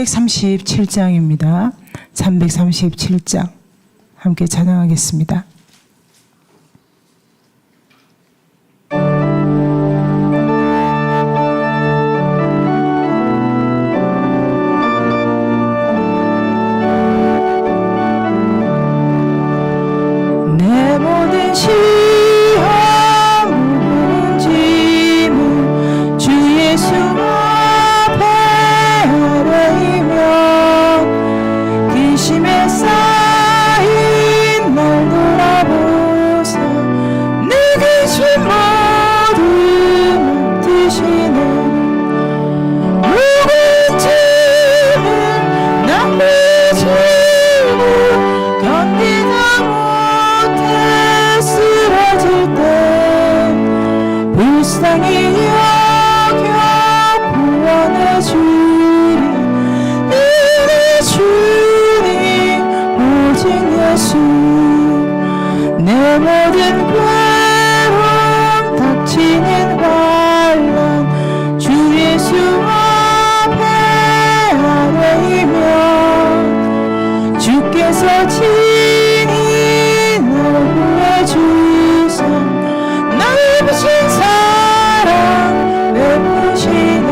337장입니다. 337장 함께 찬양하겠습니다. 내 모든 시험 짐은 주 예수 앞에 아뢰이며 기심에 쌓인 날 돌아보사 내게 준 모든 뜻이네. 무거운 짐을 남의 짐을 견디다 못해 쓰러질 때 불쌍히 여겨 구원해 주리 우리 주님 오직 예수. 내 모든 괴로움 닥치는 환란 주 예수 앞에 아뢰이며 주께서 친히 날 구해주사 날 부신 사랑 베푸시네.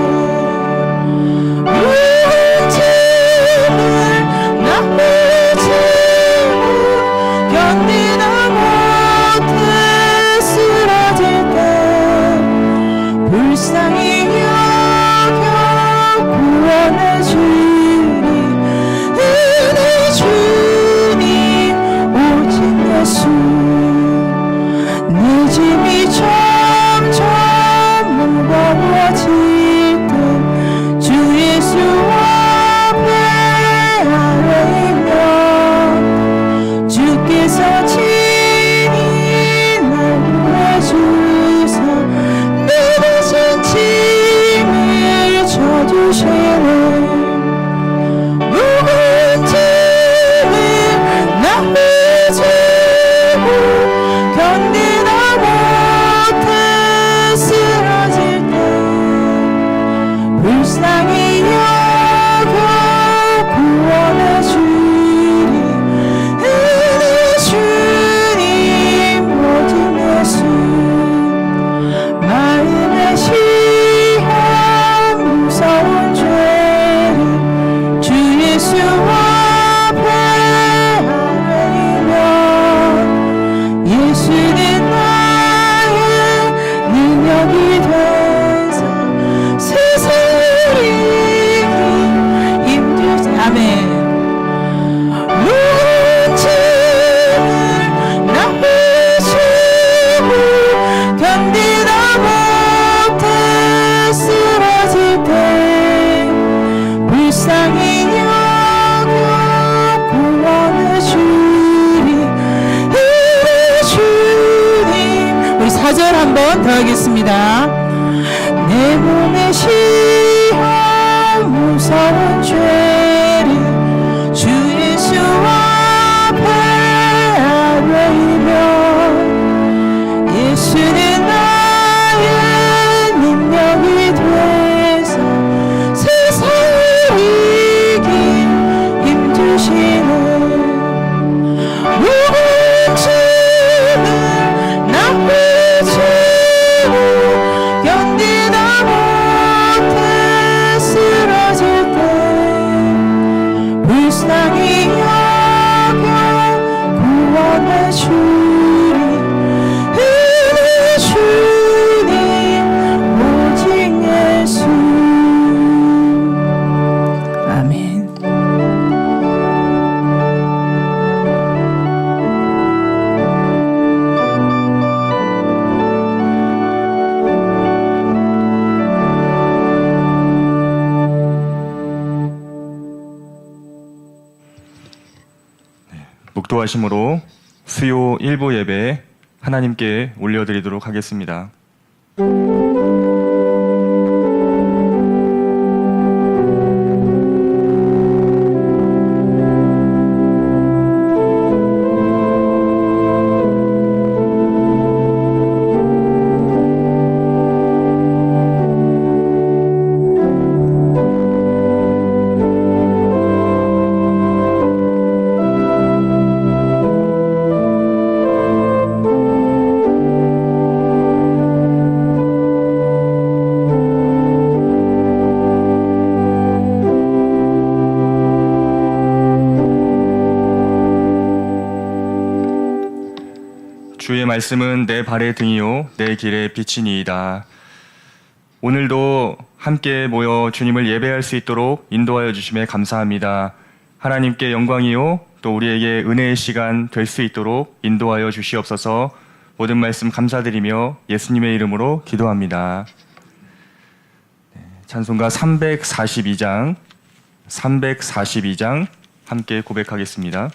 무거운 짐을 남의 짐을 견디다 못해 쓰러질 때 불쌍히 여겨 구원해 주리 은혜 주님 오직 예수. 내 짐이 점점 무거워질 때 주 예수 앞에 아뢰이며 주께서 친히 날 구해주사 내 대신 짐을 져주시네. 무거운 짐을 남의 짐을 견디다 못해 쓰러질 때 불쌍히 여겨 구원해 주리 은혜 주님 오직 예수. 마음의 시험 무서운 죄를 주 예수 앞에 아뢰이며 예수는 나의 능력이 되사 세상을 이기 힘들지. 아멘. 무거운 짐을 남의 짐을 견디다 못해 쓰러질 때 불쌍히 여겨 구원해 주리 은혜 주님. 우리 4절 한번 더 하겠습니다. 내 몸의 시험 무서운 죄를 주 예수 앞에 아뢰이며 예수는 나의 능력이 되사 세상을 이긴 힘주시네. 무거운 짐을 남의 짐을 견디다 못해 쓰러질 때 불쌍히 여겨 구원해 주리 은혜 주님 오직 예수. 아멘. 묵도하심으로 수요 1부 예배 하나님께 올려드리도록 하겠습니다. 주의 말씀은 내 발의 등이요 내 길의 빛이니이다. 오늘도 함께 모여 주님을 예배할 수 있도록 인도하여 주심에 감사합니다. 하나님께 영광이요 또 우리에게 은혜의 시간 될 수 있도록 인도하여 주시옵소서. 모든 말씀 감사드리며 예수님의 이름으로 기도합니다. 찬송가 342장 함께 고백하겠습니다.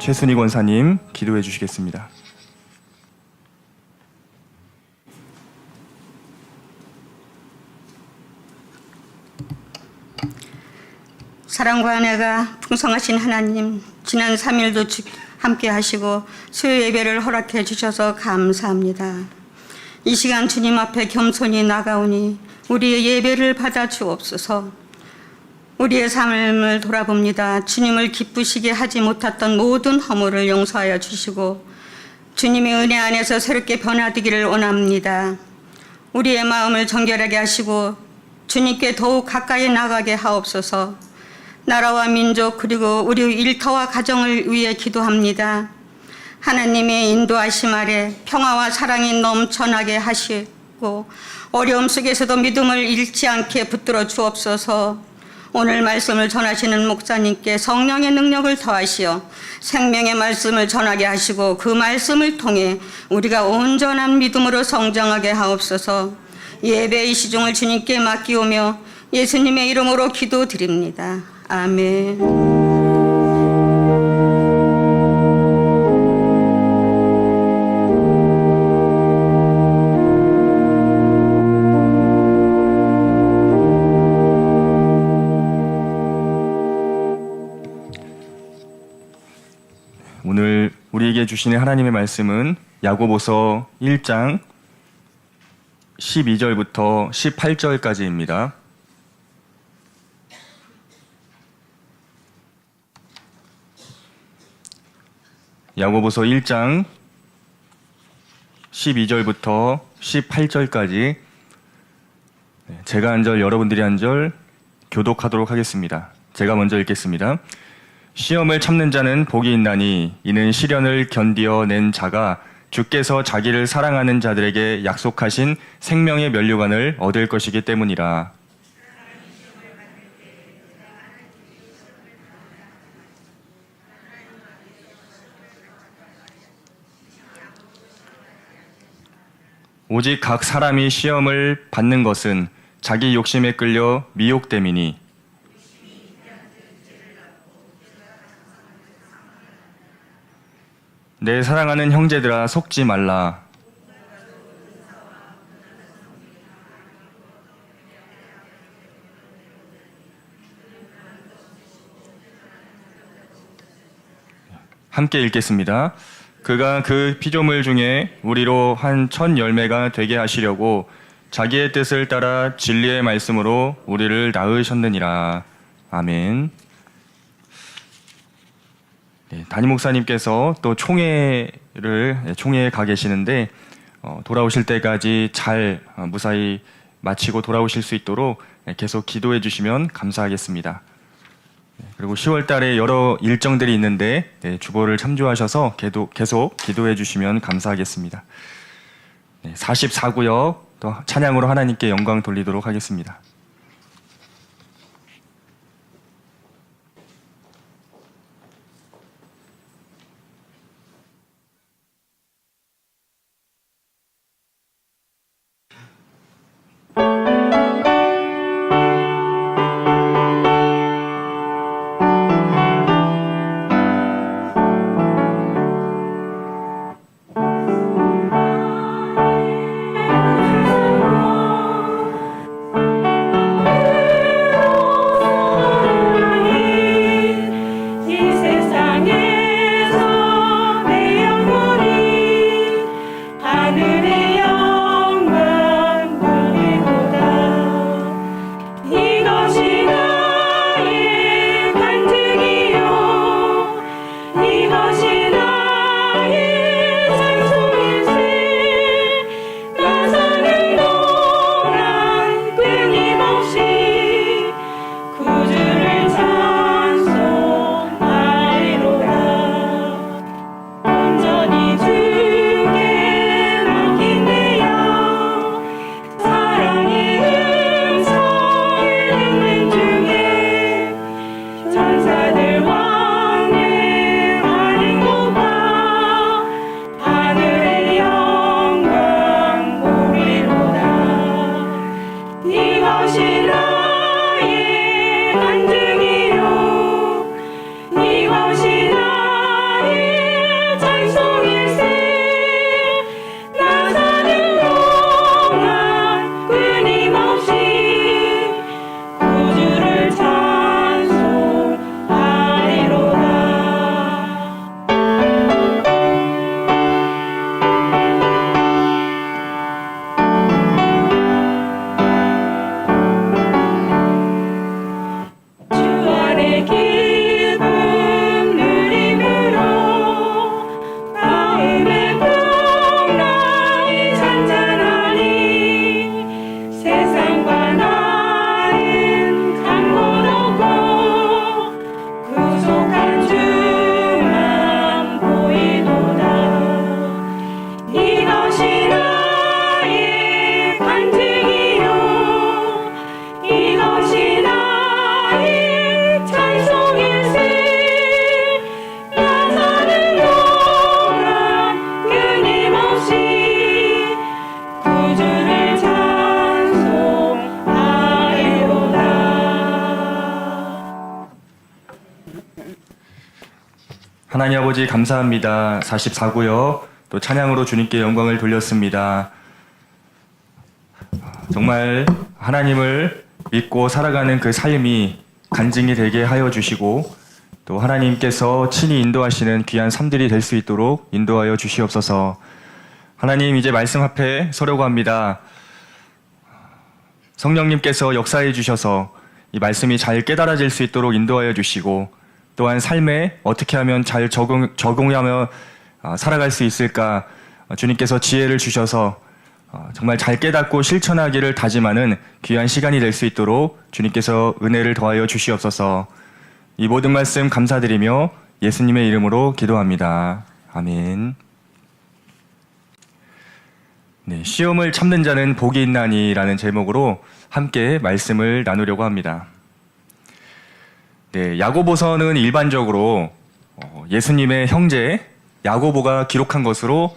최순희 권사님 기도해 주시겠습니다. 사랑과 은혜가 풍성하신 하나님, 지난 3일도 함께 하시고 수요 예배를 허락해 주셔서 감사합니다. 이 시간 주님 앞에 겸손히 나가오니 우리의 예배를 받아 주옵소서. 우리의 삶을 돌아봅니다. 주님을 기쁘시게 하지 못했던 모든 허물을 용서하여 주시고 주님의 은혜 안에서 새롭게 변화되기를 원합니다. 우리의 마음을 정결하게 하시고 주님께 더욱 가까이 나가게 하옵소서. 나라와 민족 그리고 우리 일터와 가정을 위해 기도합니다. 하나님의 인도하심 아래 평화와 사랑이 넘쳐나게 하시고 어려움 속에서도 믿음을 잃지 않게 붙들어 주옵소서. 오늘 말씀을 전하시는 목사님께 성령의 능력을 더하시어 생명의 말씀을 전하게 하시고 그 말씀을 통해 우리가 온전한 믿음으로 성장하게 하옵소서. 예배의 시종을 주님께 맡기오며 예수님의 이름으로 기도드립니다. 아멘. 오늘 우리에게 주시는 하나님의 말씀은 야고보서 1장 12절부터 18절까지입니다. 야고보서 1장 12절부터 18절까지 제가 한 절, 여러분들이 한 절 교독하도록 하겠습니다. 제가 먼저 읽겠습니다. 시험을 참는 자는 복이 있나니 이는 시련을 견디어 낸 자가 주께서 자기를 사랑하는 자들에게 약속하신 생명의 면류관을 얻을 것이기 때문이라. 오직 각 사람이 시험을 받는 것은 자기 욕심에 끌려 미혹됨이니 내 사랑하는 형제들아 속지 말라. 함께 읽겠습니다. 그가 그 피조물 중에 우리로 한 첫 열매가 되게 하시려고 자기의 뜻을 따라 진리의 말씀으로 우리를 낳으셨느니라. 아멘. 네, 담임 목사님께서 또 총회에 가 계시는데 돌아오실 때까지 잘 무사히 마치고 돌아오실 수 있도록 계속 기도해 주시면 감사하겠습니다. 그리고 10월 달에 여러 일정들이 있는데 주보를 참조하셔서 계속 기도해 주시면 감사하겠습니다. 44구역 또 찬양으로 하나님께 영광 돌리도록 하겠습니다. 하나님 아버지 감사합니다. 44구역 또 찬양으로 주님께 영광을 돌렸습니다. 정말 하나님을 믿고 살아가는 그 삶이 간증이 되게 하여 주시고 또 하나님께서 친히 인도하시는 귀한 삶들이 될 수 있도록 인도하여 주시옵소서. 하나님 이제 말씀 앞에 서려고 합니다. 성령님께서 역사해 주셔서 이 말씀이 잘 깨달아질 수 있도록 인도하여 주시고 또한 삶에 어떻게 하면 잘 적용하며 살아갈 수 있을까 주님께서 지혜를 주셔서 정말 잘 깨닫고 실천하기를 다짐하는 귀한 시간이 될 수 있도록 주님께서 은혜를 더하여 주시옵소서. 이 모든 말씀 감사드리며 예수님의 이름으로 기도합니다. 아멘. 네, 시험을 참는 자는 복이 있나니라는 제목으로 함께 말씀을 나누려고 합니다. 네, 야고보서는 일반적으로 예수님의 형제 야고보가 기록한 것으로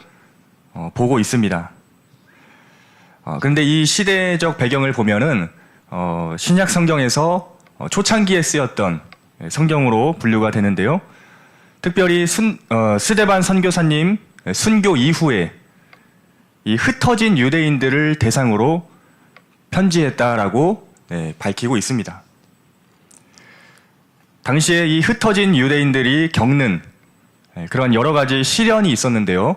보고 있습니다. 그런데 이 시대적 배경을 보면은 신약 성경에서 초창기에 쓰였던 성경으로 분류가 되는데요. 특별히 스데반 선교사님 순교 이후에 이 흩어진 유대인들을 대상으로 편지했다라고 밝히고 있습니다. 당시에 이 흩어진 유대인들이 겪는 그런 여러 가지 시련이 있었는데요.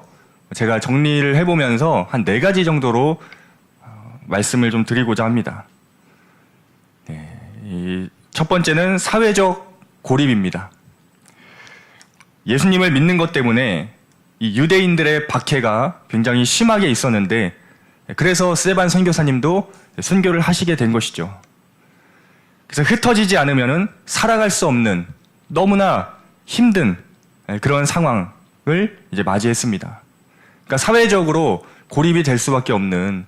제가 정리를 해보면서 한 4가지 정도로 말씀을 좀 드리고자 합니다. 첫 번째는 사회적 고립입니다. 예수님을 믿는 것 때문에 이 유대인들의 박해가 굉장히 심하게 있었는데, 그래서 스데반 선교사님도 순교를 하시게 된 것이죠. 그래서 흩어지지 않으면은 살아갈 수 없는 너무나 힘든 그런 상황을 이제 맞이했습니다. 그러니까 사회적으로 고립이 될 수밖에 없는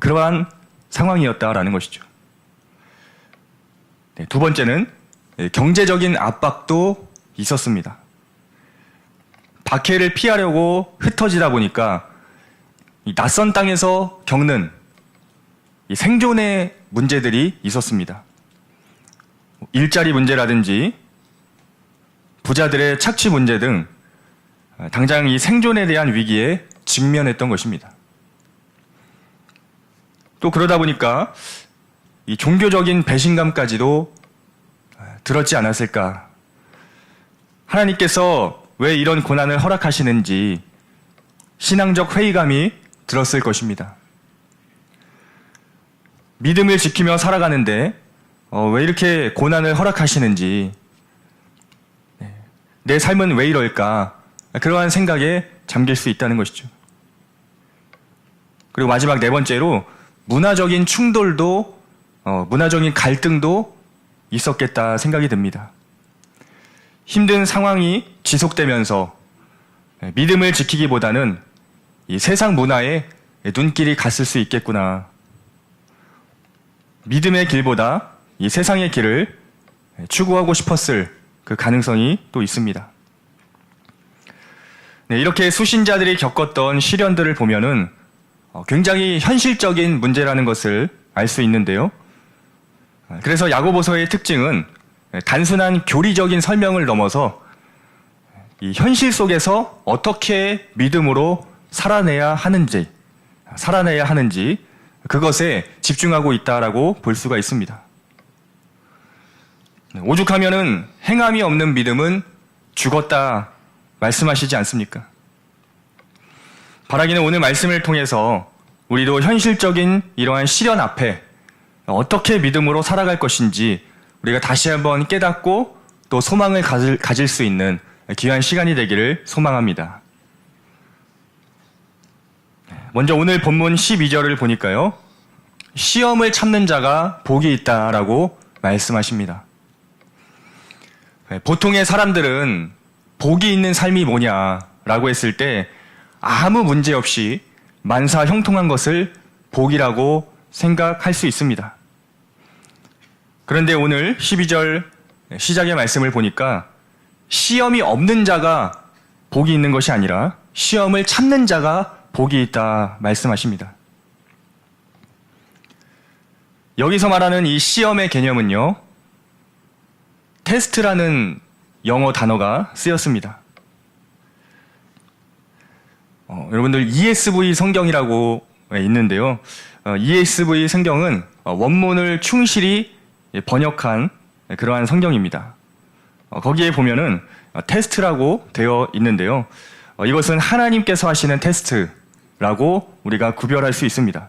그러한 상황이었다라는 것이죠. 네, 두 번째는 경제적인 압박도 있었습니다. 박해를 피하려고 흩어지다 보니까 이 낯선 땅에서 겪는 이 생존의 문제들이 있었습니다. 일자리 문제라든지 부자들의 착취 문제 등 당장 이 생존에 대한 위기에 직면했던 것입니다. 또 그러다 보니까 이 종교적인 배신감까지도 들었지 않았을까. 하나님께서 왜 이런 고난을 허락하시는지 신앙적 회의감이 들었을 것입니다. 믿음을 지키며 살아가는데 왜 이렇게 고난을 허락하시는지, 내 삶은 왜 이럴까, 그러한 생각에 잠길 수 있다는 것이죠. 그리고 마지막 4번째로 문화적인 충돌도 문화적인 갈등도 있었겠다 생각이 듭니다. 힘든 상황이 지속되면서 믿음을 지키기보다는 이 세상 문화에 눈길이 갔을 수 있겠구나. 믿음의 길보다 이 세상의 길을 추구하고 싶었을 그 가능성이 또 있습니다. 네, 이렇게 수신자들이 겪었던 시련들을 보면은 굉장히 현실적인 문제라는 것을 알 수 있는데요. 그래서 야고보서의 특징은 단순한 교리적인 설명을 넘어서 이 현실 속에서 어떻게 믿음으로 살아내야 하는지 그것에 집중하고 있다라고 볼 수가 있습니다. 오죽하면은 행함이 없는 믿음은 죽었다 말씀하시지 않습니까? 바라기는 오늘 말씀을 통해서 우리도 현실적인 이러한 시련 앞에 어떻게 믿음으로 살아갈 것인지 우리가 다시 한번 깨닫고 또 소망을 가질 수 있는 귀한 시간이 되기를 소망합니다. 먼저 오늘 본문 12절을 보니까요. 시험을 참는 자가 복이 있다라고 말씀하십니다. 보통의 사람들은 복이 있는 삶이 뭐냐라고 했을 때 아무 문제 없이 만사 형통한 것을 복이라고 생각할 수 있습니다. 그런데 오늘 12절 시작의 말씀을 보니까 시험이 없는 자가 복이 있는 것이 아니라 시험을 참는 자가 복이 있다 말씀하십니다. 여기서 말하는 이 시험의 개념은요, 테스트라는 영어 단어가 쓰였습니다. 여러분들 ESV 성경이라고 있는데요. ESV 성경은 원문을 충실히 번역한 그러한 성경입니다. 거기에 보면은 테스트라고 되어 있는데요. 이것은 하나님께서 하시는 테스트라고 우리가 구별할 수 있습니다.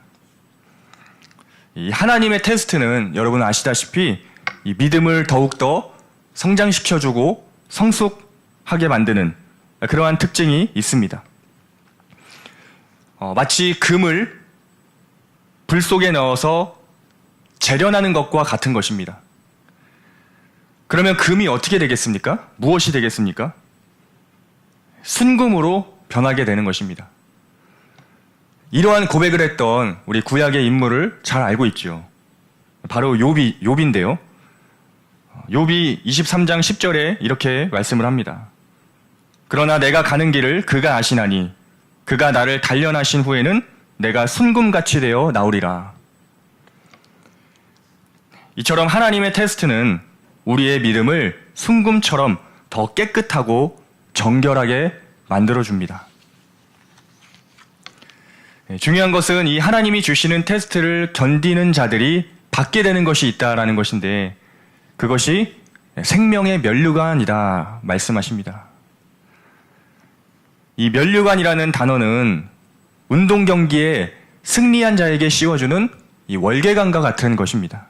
이 하나님의 테스트는 여러분 아시다시피 이 믿음을 더욱더 성장시켜주고 성숙하게 만드는 그러한 특징이 있습니다. 마치 금을 불 속에 넣어서 재련하는 것과 같은 것입니다. 그러면 금이 어떻게 되겠습니까? 무엇이 되겠습니까? 순금으로 변하게 되는 것입니다. 이러한 고백을 했던 우리 구약의 인물을 잘 알고 있죠. 바로 욥인데요. 욥이 23장 10절에 이렇게 말씀을 합니다. 그러나 내가 가는 길을 그가 아시나니 그가 나를 단련하신 후에는 내가 순금같이 되어 나오리라. 이처럼 하나님의 테스트는 우리의 믿음을 순금처럼 더 깨끗하고 정결하게 만들어줍니다. 중요한 것은 이 하나님이 주시는 테스트를 견디는 자들이 받게 되는 것이 있다라는 것인데 그것이 생명의 면류관이다 말씀하십니다. 이 면류관이라는 단어는 운동 경기에 승리한 자에게 씌워주는 이 월계관과 같은 것입니다.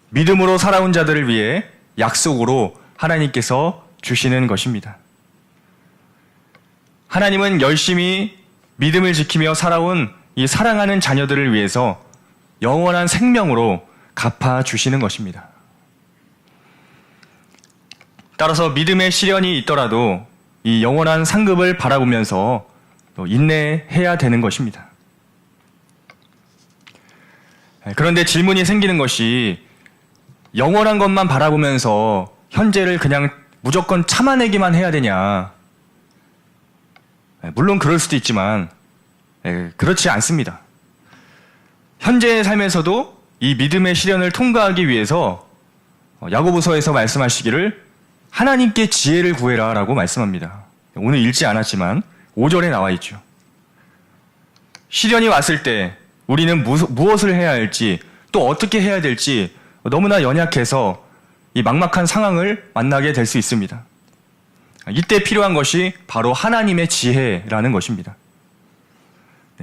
믿음으로 살아온 자들을 위해 약속으로 하나님께서 주시는 것입니다. 하나님은 열심히 믿음을 지키며 살아온 이 사랑하는 자녀들을 위해서 영원한 생명으로 갚아주시는 것입니다. 따라서 믿음의 시련이 있더라도 이 영원한 상급을 바라보면서 또 인내해야 되는 것입니다. 그런데 질문이 생기는 것이 영원한 것만 바라보면서 현재를 그냥 무조건 참아내기만 해야 되냐? 물론 그럴 수도 있지만 그렇지 않습니다. 현재의 삶에서도 이 믿음의 시련을 통과하기 위해서 야고보서에서 말씀하시기를 하나님께 지혜를 구해라 라고 말씀합니다. 오늘 읽지 않았지만 5절에 나와 있죠. 시련이 왔을 때 우리는 무엇을 해야 할지 또 어떻게 해야 될지 너무나 연약해서 이 막막한 상황을 만나게 될 수 있습니다. 이때 필요한 것이 바로 하나님의 지혜라는 것입니다.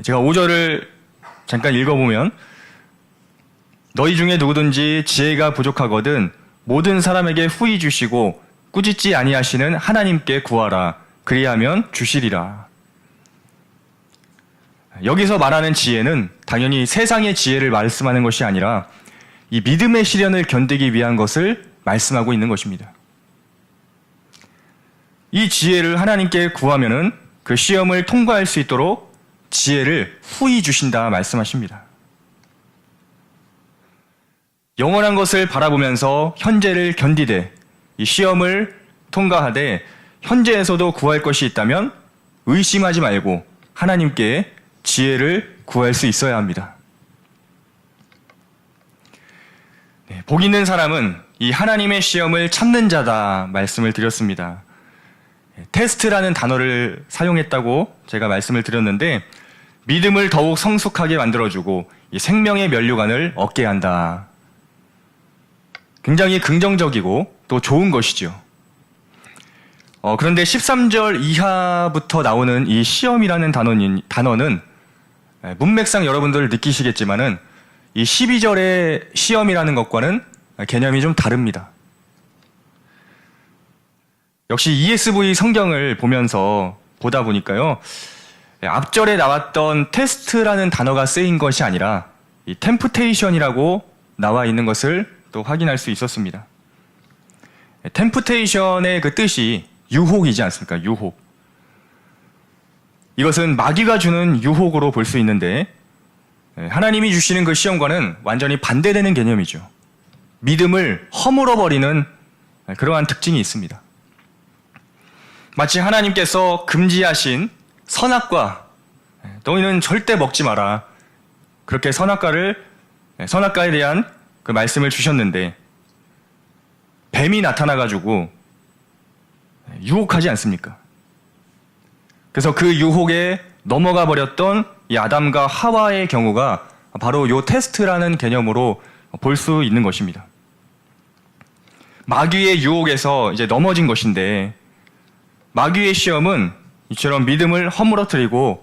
제가 5절을 잠깐 읽어보면 너희 중에 누구든지 지혜가 부족하거든 모든 사람에게 후히 주시고 꾸짖지 아니하시는 하나님께 구하라. 그리하면 주시리라. 여기서 말하는 지혜는 당연히 세상의 지혜를 말씀하는 것이 아니라 이 믿음의 시련을 견디기 위한 것을 말씀하고 있는 것입니다. 이 지혜를 하나님께 구하면은 그 시험을 통과할 수 있도록 지혜를 후히 주신다 말씀하십니다. 영원한 것을 바라보면서 현재를 견디되 이 시험을 통과하되 현재에서도 구할 것이 있다면 의심하지 말고 하나님께 지혜를 구할 수 있어야 합니다. 복 있는 사람은 이 하나님의 시험을 참는 자다 말씀을 드렸습니다. 테스트라는 단어를 사용했다고 제가 말씀을 드렸는데 믿음을 더욱 성숙하게 만들어주고 이 생명의 면류관을 얻게 한다. 굉장히 긍정적이고 또 좋은 것이죠. 그런데 13절 이하부터 나오는 이 시험이라는 단어는 문맥상 여러분들 느끼시겠지만은 이 12절의 시험이라는 것과는 개념이 좀 다릅니다. 역시 ESV 성경을 보다 보니까요. 앞절에 나왔던 테스트라는 단어가 쓰인 것이 아니라 이 템프테이션이라고 나와 있는 것을 또 확인할 수 있었습니다. 템프테이션의 그 뜻이 유혹이지 않습니까? 유혹. 이것은 마귀가 주는 유혹으로 볼 수 있는데 하나님이 주시는 그 시험과는 완전히 반대되는 개념이죠. 믿음을 허물어버리는 그러한 특징이 있습니다. 마치 하나님께서 금지하신 선악과 너희는 절대 먹지 마라. 그렇게 선악과에 대한 그 말씀을 주셨는데 뱀이 나타나가지고 유혹하지 않습니까? 그래서 그 유혹에 넘어가 버렸던 이 아담과 하와의 경우가 바로 이 테스트라는 개념으로 볼 수 있는 것입니다. 마귀의 유혹에서 이제 넘어진 것인데 마귀의 시험은 이처럼 믿음을 허물어뜨리고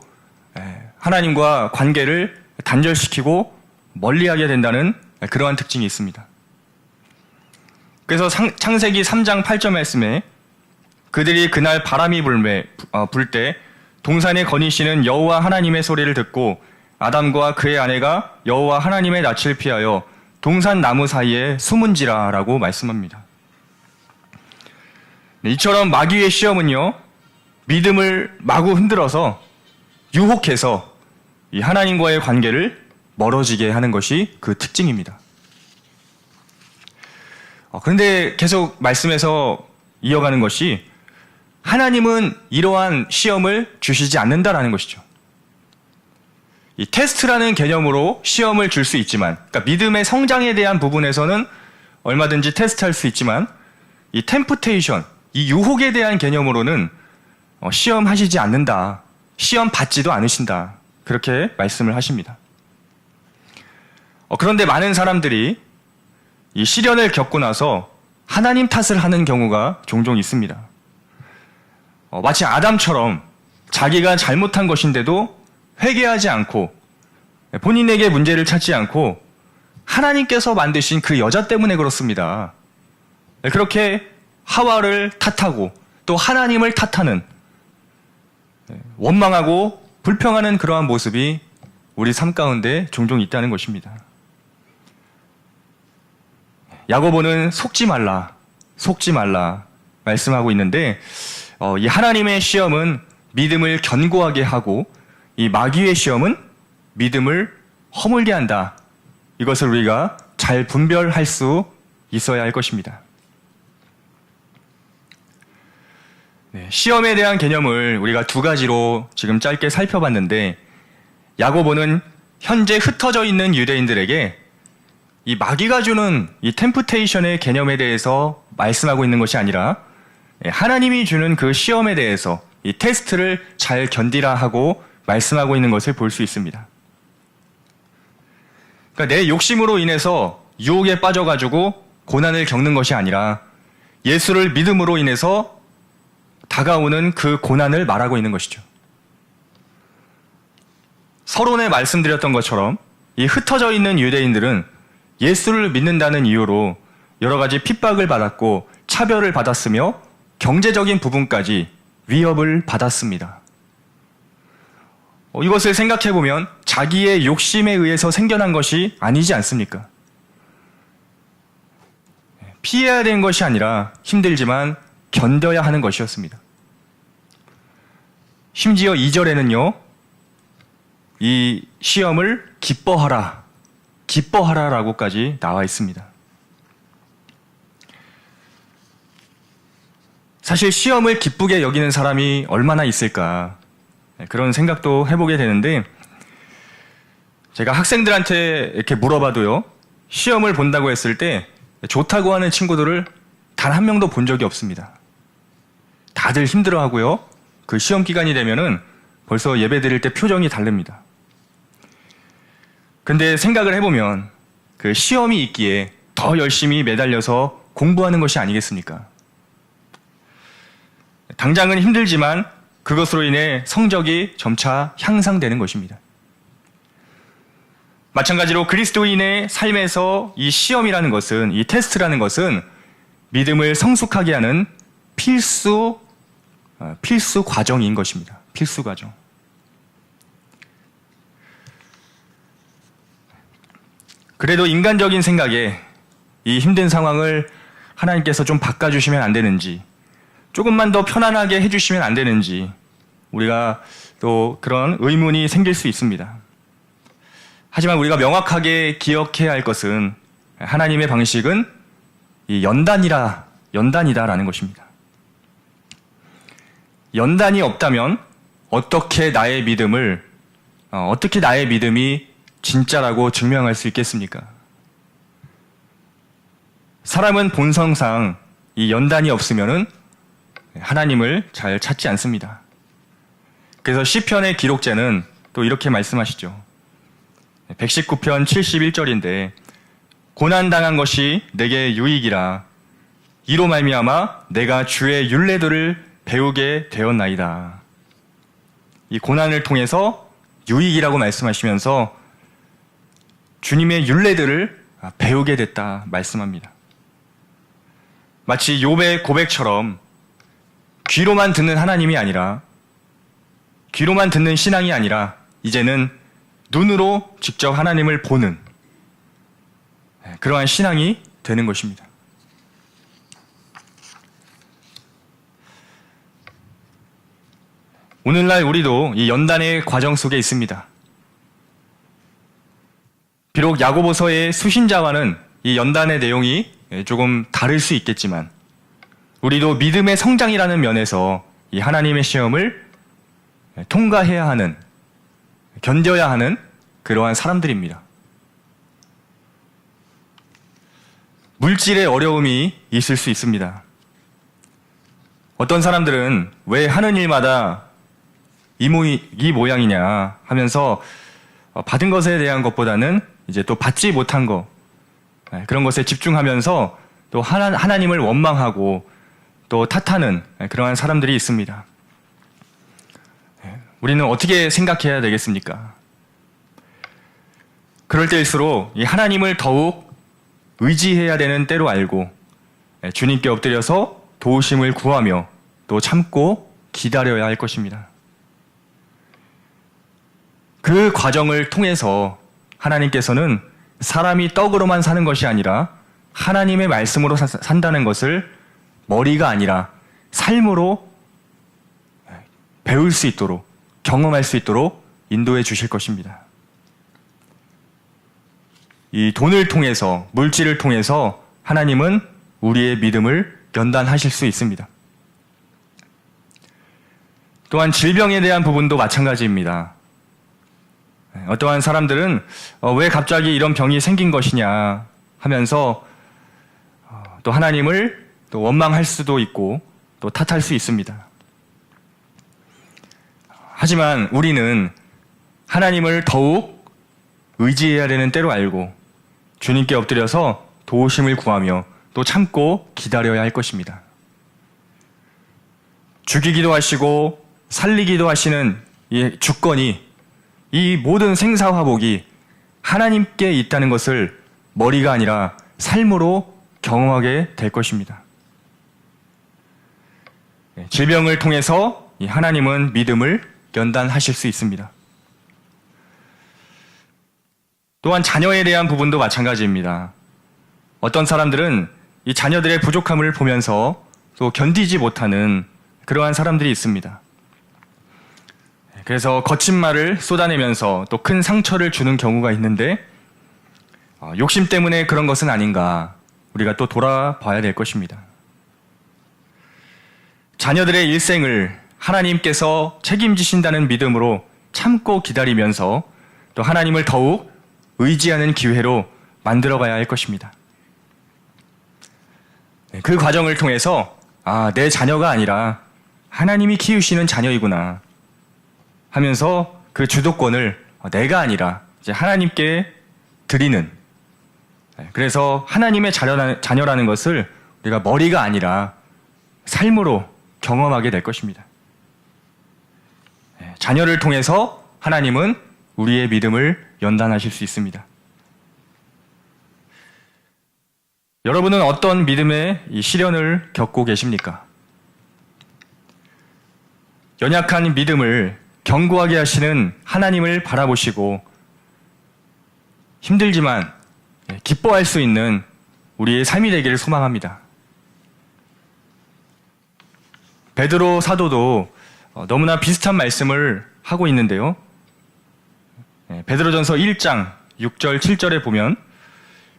하나님과 관계를 단절시키고 멀리하게 된다는 그러한 특징이 있습니다. 그래서 창세기 3장 8절 말씀에 그들이 그날 바람이 불 때 동산에 거니시는 여호와 하나님의 소리를 듣고 아담과 그의 아내가 여호와 하나님의 낯을 피하여 동산 나무 사이에 숨은지라라고 말씀합니다. 네, 이처럼 마귀의 시험은요, 믿음을 마구 흔들어서 유혹해서 이 하나님과의 관계를 멀어지게 하는 것이 그 특징입니다. 그런데 계속 말씀에서 이어가는 것이 하나님은 이러한 시험을 주시지 않는다라는 것이죠. 이 테스트라는 개념으로 시험을 줄 수 있지만, 그러니까 믿음의 성장에 대한 부분에서는 얼마든지 테스트할 수 있지만, 이 템프테이션, 이 유혹에 대한 개념으로는 시험하시지 않는다, 시험 받지도 않으신다, 그렇게 말씀을 하십니다. 그런데 많은 사람들이 이 시련을 겪고 나서 하나님 탓을 하는 경우가 종종 있습니다. 마치 아담처럼 자기가 잘못한 것인데도 회개하지 않고 본인에게 문제를 찾지 않고 하나님께서 만드신 그 여자 때문에 그렇습니다. 그렇게 하와를 탓하고 또 하나님을 탓하는, 원망하고 불평하는 그러한 모습이 우리 삶 가운데 종종 있다는 것입니다. 야고보는 속지 말라 말씀하고 있는데, 이 하나님의 시험은 믿음을 견고하게 하고 이 마귀의 시험은 믿음을 허물게 한다. 이것을 우리가 잘 분별할 수 있어야 할 것입니다. 네, 시험에 대한 개념을 우리가 두 가지로 지금 짧게 살펴봤는데, 야고보는 현재 흩어져 있는 유대인들에게 이 마귀가 주는 이 템프테이션의 개념에 대해서 말씀하고 있는 것이 아니라 하나님이 주는 그 시험에 대해서 이 테스트를 잘 견디라 하고 말씀하고 있는 것을 볼 수 있습니다. 그러니까 내 욕심으로 인해서 유혹에 빠져가지고 고난을 겪는 것이 아니라 예수를 믿음으로 인해서 다가오는 그 고난을 말하고 있는 것이죠. 서론에 말씀드렸던 것처럼 이 흩어져 있는 유대인들은 예수를 믿는다는 이유로 여러 가지 핍박을 받았고 차별을 받았으며 경제적인 부분까지 위협을 받았습니다. 이것을 생각해 보면 자기의 욕심에 의해서 생겨난 것이 아니지 않습니까? 피해야 되는 것이 아니라 힘들지만 견뎌야 하는 것이었습니다. 심지어 2절에는요, 이 시험을 기뻐하라라고까지 나와 있습니다. 사실 시험을 기쁘게 여기는 사람이 얼마나 있을까, 그런 생각도 해보게 되는데, 제가 학생들한테 이렇게 물어봐도요, 시험을 본다고 했을 때 좋다고 하는 친구들을 단 한 명도 본 적이 없습니다. 다들 힘들어하고요, 그 시험 기간이 되면은 벌써 예배 드릴 때 표정이 다릅니다. 근데 생각을 해보면 그 시험이 있기에 더 열심히 매달려서 공부하는 것이 아니겠습니까? 당장은 힘들지만 그것으로 인해 성적이 점차 향상되는 것입니다. 마찬가지로 그리스도인의 삶에서 이 시험이라는 것은, 이 테스트라는 것은 믿음을 성숙하게 하는 필수 과정인 것입니다. 필수 과정. 그래도 인간적인 생각에 이 힘든 상황을 하나님께서 좀 바꿔주시면 안 되는지, 조금만 더 편안하게 해주시면 안 되는지, 우리가 또 그런 의문이 생길 수 있습니다. 하지만 우리가 명확하게 기억해야 할 것은 하나님의 방식은 이 연단이다라는 것입니다. 연단이 없다면 어떻게 나의 믿음이 진짜라고 증명할 수 있겠습니까? 사람은 본성상 이 연단이 없으면은 하나님을 잘 찾지 않습니다. 그래서 시편의 기록자는 또 이렇게 말씀하시죠. 119편 71절인데, 고난당한 것이 내게 유익이라, 이로 말미암아 내가 주의 율례들을 배우게 되었나이다. 이 고난을 통해서 유익이라고 말씀하시면서 주님의 율례들을 배우게 됐다 말씀합니다. 마치 욥의 고백처럼 귀로만 듣는 하나님이 아니라, 귀로만 듣는 신앙이 아니라 이제는 눈으로 직접 하나님을 보는 그러한 신앙이 되는 것입니다. 오늘날 우리도 이 연단의 과정 속에 있습니다. 비록 야고보서의 수신자와는 이 연단의 내용이 조금 다를 수 있겠지만 우리도 믿음의 성장이라는 면에서 이 하나님의 시험을 통과해야 하는, 견뎌야 하는 그러한 사람들입니다. 물질의 어려움이 있을 수 있습니다. 어떤 사람들은 왜 하는 일마다 이 모양이냐 하면서 받은 것에 대한 것보다는 이제 또 받지 못한 것, 그런 것에 집중하면서 또 하나님을 원망하고 또 탓하는 그러한 사람들이 있습니다. 우리는 어떻게 생각해야 되겠습니까? 그럴 때일수록 이 하나님을 더욱 의지해야 되는 때로 알고 주님께 엎드려서 도우심을 구하며 또 참고 기다려야 할 것입니다. 그 과정을 통해서 하나님께서는 사람이 떡으로만 사는 것이 아니라 하나님의 말씀으로 산다는 것을 머리가 아니라 삶으로 배울 수 있도록, 경험할 수 있도록 인도해 주실 것입니다. 이 돈을 통해서, 물질을 통해서 하나님은 우리의 믿음을 연단하실 수 있습니다. 또한 질병에 대한 부분도 마찬가지입니다. 어떠한 사람들은 왜 갑자기 이런 병이 생긴 것이냐 하면서 또 하나님을 또 원망할 수도 있고 또 탓할 수 있습니다. 하지만 우리는 하나님을 더욱 의지해야 되는 때로 알고 주님께 엎드려서 도우심을 구하며 또 참고 기다려야 할 것입니다. 죽이기도 하시고 살리기도 하시는 이 주권이, 이 모든 생사화복이 하나님께 있다는 것을 머리가 아니라 삶으로 경험하게 될 것입니다. 질병을 통해서 하나님은 믿음을 연단하실 수 있습니다. 또한 자녀에 대한 부분도 마찬가지입니다. 어떤 사람들은 이 자녀들의 부족함을 보면서 또 견디지 못하는 그러한 사람들이 있습니다. 그래서 거친 말을 쏟아내면서 또 큰 상처를 주는 경우가 있는데 욕심 때문에 그런 것은 아닌가 우리가 또 돌아봐야 될 것입니다. 자녀들의 일생을 하나님께서 책임지신다는 믿음으로 참고 기다리면서 또 하나님을 더욱 의지하는 기회로 만들어가야 할 것입니다. 그 과정을 통해서 내 자녀가 아니라 하나님이 키우시는 자녀이구나 하면서 그 주도권을 내가 아니라 이제 하나님께 드리는, 그래서 하나님의 자녀라는 것을 우리가 머리가 아니라 삶으로 경험하게 될 것입니다. 자녀를 통해서 하나님은 우리의 믿음을 연단하실 수 있습니다. 여러분은 어떤 믿음의 이 시련을 겪고 계십니까? 연약한 믿음을 견고하게 하시는 하나님을 바라보시고 힘들지만 기뻐할 수 있는 우리의 삶이 되기를 소망합니다. 베드로 사도도 너무나 비슷한 말씀을 하고 있는데요. 베드로전서 1장 6절 7절에 보면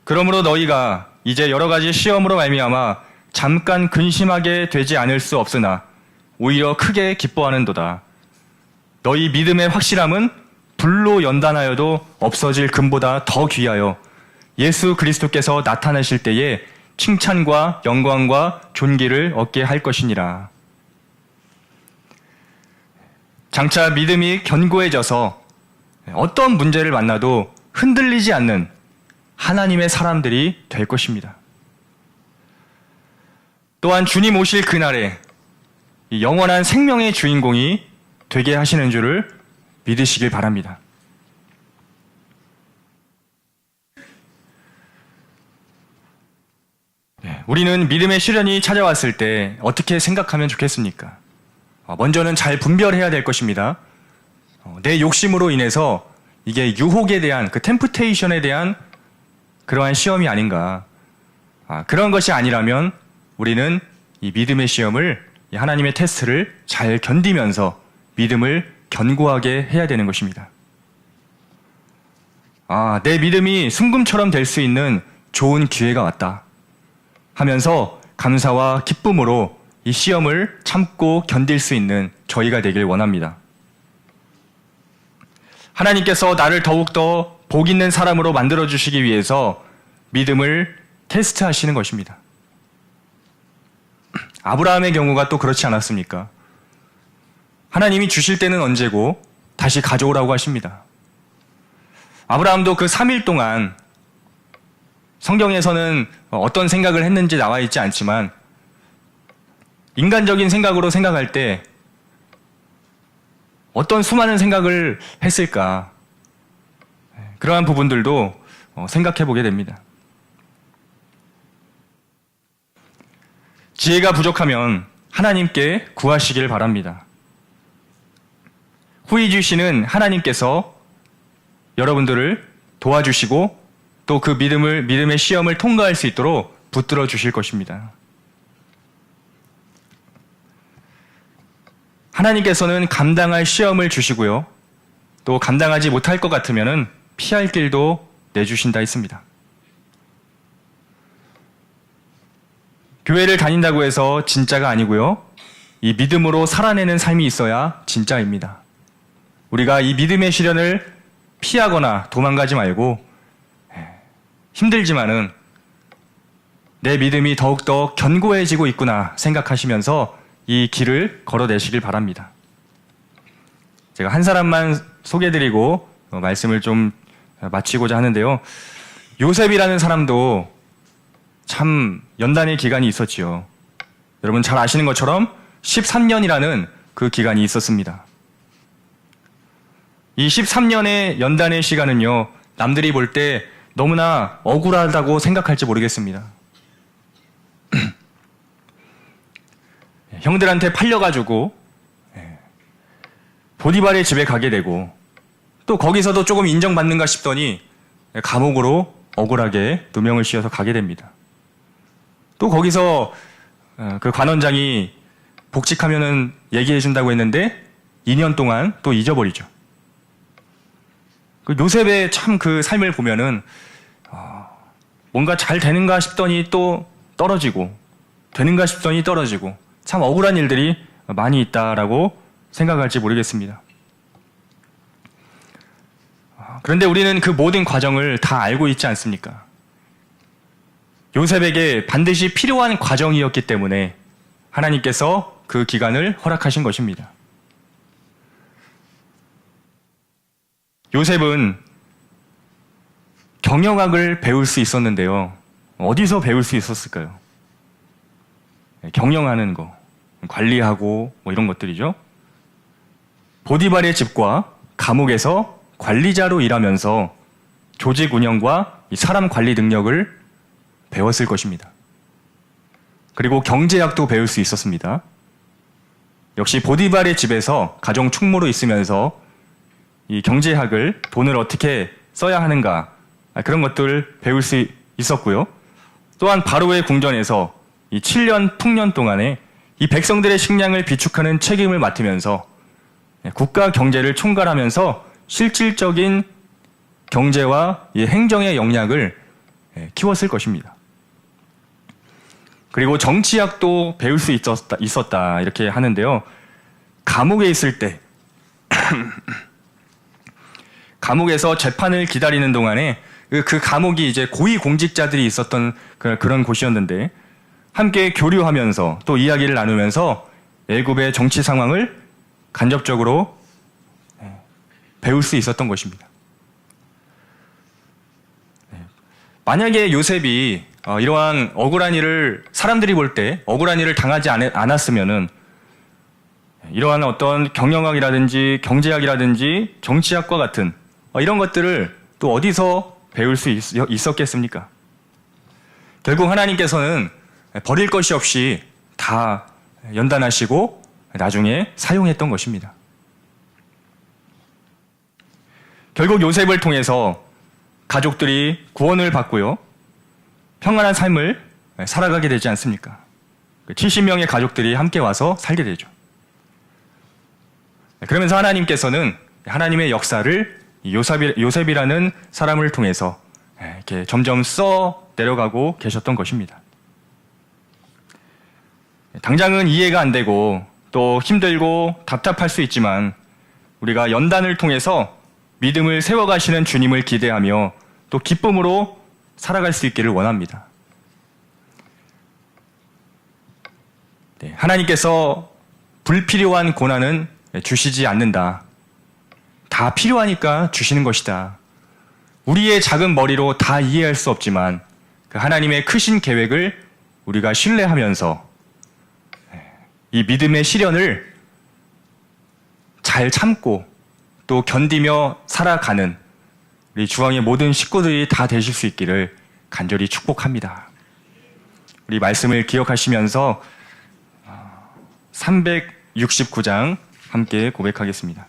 그러므로 너희가 이제 여러 가지 시험으로 말미암아 잠깐 근심하게 되지 않을 수 없으나 오히려 크게 기뻐하는도다. 너희 믿음의 확실함은 불로 연단하여도 없어질 금보다 더 귀하여 예수 그리스도께서 나타나실 때에 칭찬과 영광과 존귀를 얻게 할 것이니라. 장차 믿음이 견고해져서 어떤 문제를 만나도 흔들리지 않는 하나님의 사람들이 될 것입니다. 또한 주님 오실 그날에 이 영원한 생명의 주인공이 되게 하시는 줄을 믿으시길 바랍니다. 우리는 믿음의 시련이 찾아왔을 때 어떻게 생각하면 좋겠습니까? 먼저는 잘 분별해야 될 것입니다. 내 욕심으로 인해서 이게 유혹에 대한, 그 템프테이션에 대한 그러한 시험이 아닌가. 그런 것이 아니라면 우리는 이 믿음의 시험을, 이 하나님의 테스트를 잘 견디면서 믿음을 견고하게 해야 되는 것입니다. 내 믿음이 순금처럼 될 수 있는 좋은 기회가 왔다 하면서 감사와 기쁨으로 이 시험을 참고 견딜 수 있는 저희가 되길 원합니다. 하나님께서 나를 더욱더 복 있는 사람으로 만들어주시기 위해서 믿음을 테스트하시는 것입니다. 아브라함의 경우가 또 그렇지 않았습니까? 하나님이 주실 때는 언제고 다시 가져오라고 하십니다. 아브라함도 그 3일 동안, 성경에서는 어떤 생각을 했는지 나와 있지 않지만 인간적인 생각으로 생각할 때 어떤 수많은 생각을 했을까, 그러한 부분들도 생각해 보게 됩니다. 지혜가 부족하면 하나님께 구하시길 바랍니다. 후이 주시는 하나님께서 여러분들을 도와주시고 또 그 믿음의 시험을 통과할 수 있도록 붙들어 주실 것입니다. 하나님께서는 감당할 시험을 주시고요. 또 감당하지 못할 것 같으면 피할 길도 내주신다 했습니다. 교회를 다닌다고 해서 진짜가 아니고요. 이 믿음으로 살아내는 삶이 있어야 진짜입니다. 우리가 이 믿음의 시련을 피하거나 도망가지 말고 힘들지만은 내 믿음이 더욱더 견고해지고 있구나 생각하시면서 이 길을 걸어내시길 바랍니다. 제가 한 사람만 소개해드리고 말씀을 좀 마치고자 하는데요. 요셉이라는 사람도 참 연단의 기간이 있었지요. 여러분 잘 아시는 것처럼 13년이라는 그 기간이 있었습니다. 이 13년의 연단의 시간은요, 남들이 볼 때 너무나 억울하다고 생각할지 모르겠습니다. 형들한테 팔려가지고 보디발의 집에 가게 되고 또 거기서도 조금 인정받는가 싶더니 감옥으로 억울하게 누명을 씌워서 가게 됩니다. 또 거기서 그 관원장이 복직하면은 얘기해준다고 했는데 2년 동안 또 잊어버리죠. 그 요셉의 참 그 삶을 보면은 뭔가 잘 되는가 싶더니 또 떨어지고 되는가 싶더니 떨어지고 참 억울한 일들이 많이 있다라고 생각할지 모르겠습니다. 그런데 우리는 그 모든 과정을 다 알고 있지 않습니까? 요셉에게 반드시 필요한 과정이었기 때문에 하나님께서 그 기간을 허락하신 것입니다. 요셉은 경영학을 배울 수 있었는데요. 어디서 배울 수 있었을까요? 경영하는 거, 관리하고 뭐 이런 것들이죠. 보디발의 집과 감옥에서 관리자로 일하면서 조직 운영과 사람 관리 능력을 배웠을 것입니다. 그리고 경제학도 배울 수 있었습니다. 역시 보디발의 집에서 가정 충무로 있으면서 이 경제학을, 돈을 어떻게 써야 하는가, 그런 것들을 배울 수 있었고요. 또한 바로의 궁전에서 이 7년 풍년 동안에 이 백성들의 식량을 비축하는 책임을 맡으면서 국가 경제를 총괄하면서 실질적인 경제와 이 행정의 역량을 키웠을 것입니다. 그리고 정치학도 배울 수 있었다 이렇게 하는데요. 감옥에 있을 때 감옥에서 재판을 기다리는 동안에 그 감옥이 이제 고위 공직자들이 있었던 그런 곳이었는데 함께 교류하면서 또 이야기를 나누면서 애굽의 정치 상황을 간접적으로 배울 수 있었던 것입니다. 만약에 요셉이 이러한 억울한 일을, 사람들이 볼 때 억울한 일을 당하지 않았으면은 이러한 어떤 경영학이라든지 경제학이라든지 정치학과 같은 이런 것들을 또 어디서 배울 수 있었겠습니까? 결국 하나님께서는 버릴 것이 없이 다 연단하시고 나중에 사용했던 것입니다. 결국 요셉을 통해서 가족들이 구원을 받고요. 평안한 삶을 살아가게 되지 않습니까? 70명의 가족들이 함께 와서 살게 되죠. 그러면서 하나님께서는 하나님의 역사를 요셉이라는 사람을 통해서 이렇게 점점 써 내려가고 계셨던 것입니다. 당장은 이해가 안 되고 또 힘들고 답답할 수 있지만 우리가 연단을 통해서 믿음을 세워가시는 주님을 기대하며 또 기쁨으로 살아갈 수 있기를 원합니다. 하나님께서 불필요한 고난은 주시지 않는다. 다 필요하니까 주시는 것이다. 우리의 작은 머리로 다 이해할 수 없지만 그 하나님의 크신 계획을 우리가 신뢰하면서 이 믿음의 시련을 잘 참고 또 견디며 살아가는 우리 주왕의 모든 식구들이 다 되실 수 있기를 간절히 축복합니다. 우리 말씀을 기억하시면서 369장 함께 고백하겠습니다.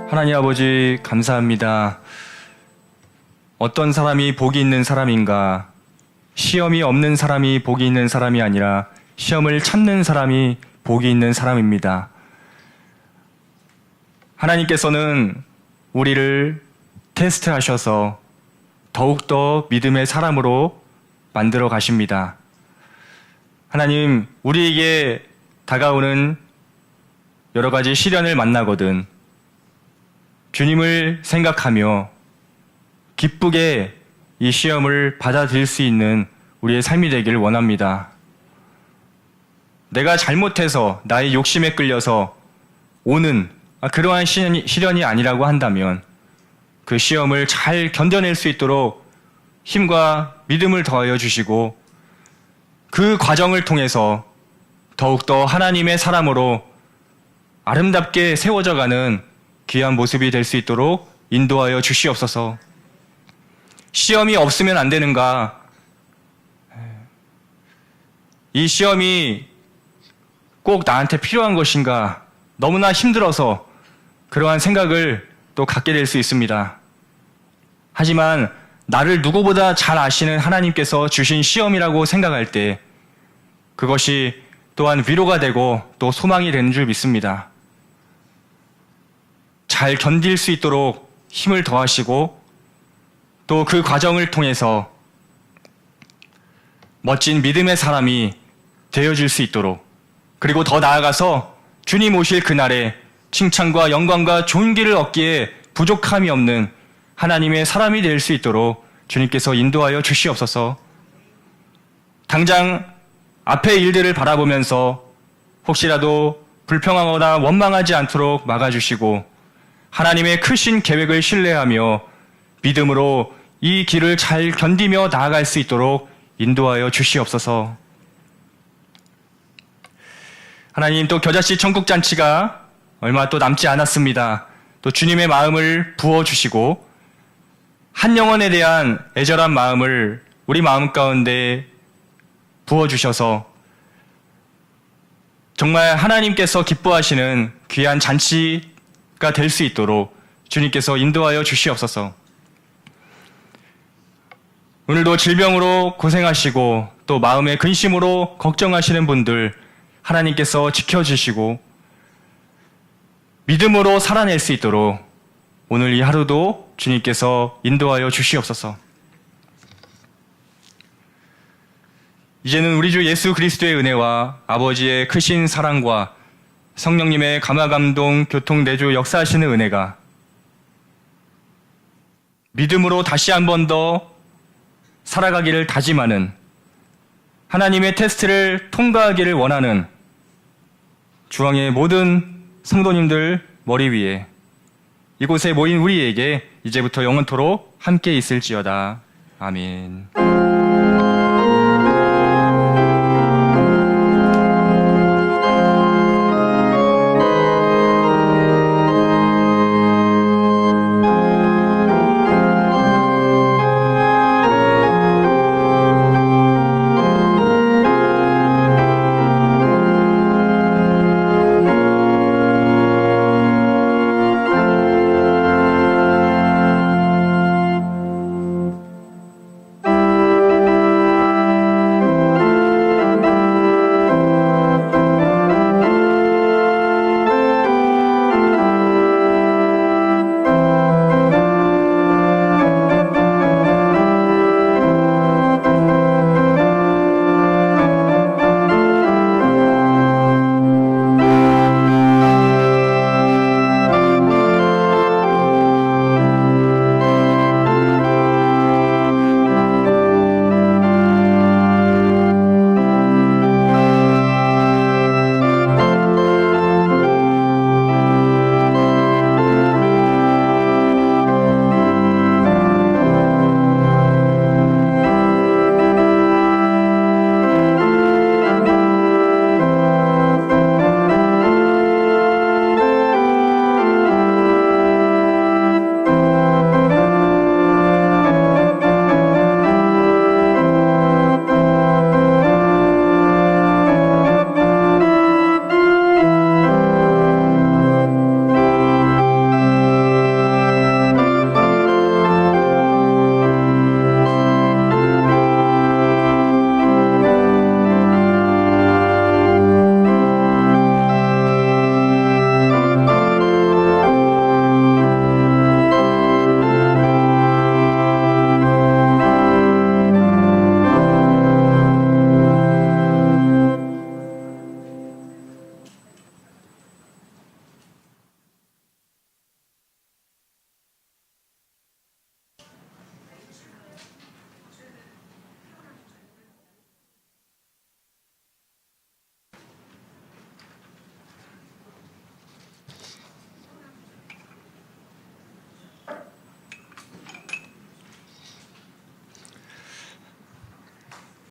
하나님 아버지 감사합니다. 어떤 사람이 복이 있는 사람인가? 시험이 없는 사람이 복이 있는 사람이 아니라 시험을 참는 사람이 복이 있는 사람입니다. 하나님께서는 우리를 테스트하셔서 더욱더 믿음의 사람으로 만들어 가십니다. 하나님, 우리에게 다가오는 여러 가지 시련을 만나거든 주님을 생각하며 기쁘게 이 시험을 받아들일 수 있는 우리의 삶이 되기를 원합니다. 내가 잘못해서 나의 욕심에 끌려서 오는 그러한 시련이 아니라고 한다면 그 시험을 잘 견뎌낼 수 있도록 힘과 믿음을 더하여 주시고 그 과정을 통해서 더욱더 하나님의 사람으로 아름답게 세워져가는 귀한 모습이 될 수 있도록 인도하여 주시옵소서. 시험이 없으면 안 되는가? 이 시험이 꼭 나한테 필요한 것인가? 너무나 힘들어서 그러한 생각을 또 갖게 될 수 있습니다. 하지만 나를 누구보다 잘 아시는 하나님께서 주신 시험이라고 생각할 때 그것이 또한 위로가 되고 또 소망이 되는 줄 믿습니다. 잘 견딜 수 있도록 힘을 더하시고 또 그 과정을 통해서 멋진 믿음의 사람이 되어질 수 있도록, 그리고 더 나아가서 주님 오실 그날에 칭찬과 영광과 좋은 길을 얻기에 부족함이 없는 하나님의 사람이 될 수 있도록 주님께서 인도하여 주시옵소서. 당장 앞의 일들을 바라보면서 혹시라도 불평하거나 원망하지 않도록 막아주시고 하나님의 크신 계획을 신뢰하며 믿음으로 이 길을 잘 견디며 나아갈 수 있도록 인도하여 주시옵소서. 하나님, 또 겨자씨 천국잔치가 얼마 또 남지 않았습니다. 또 주님의 마음을 부어주시고 한 영혼에 대한 애절한 마음을 우리 마음 가운데 부어주셔서 정말 하나님께서 기뻐하시는 귀한 잔치가 될 수 있도록 주님께서 인도하여 주시옵소서. 오늘도 질병으로 고생하시고 또 마음의 근심으로 걱정하시는 분들 하나님께서 지켜주시고 믿음으로 살아낼 수 있도록 오늘 이 하루도 주님께서 인도하여 주시옵소서. 이제는 우리 주 예수 그리스도의 은혜와 아버지의 크신 사랑과 성령님의 감화감동 교통내주 역사하시는 은혜가 믿음으로 다시 한 번 더 살아가기를 다짐하는, 하나님의 테스트를 통과하기를 원하는 중앙의 모든 성도님들 머리 위에 이곳에 모인 우리에게 이제부터 영원토록 함께 있을지어다. 아멘.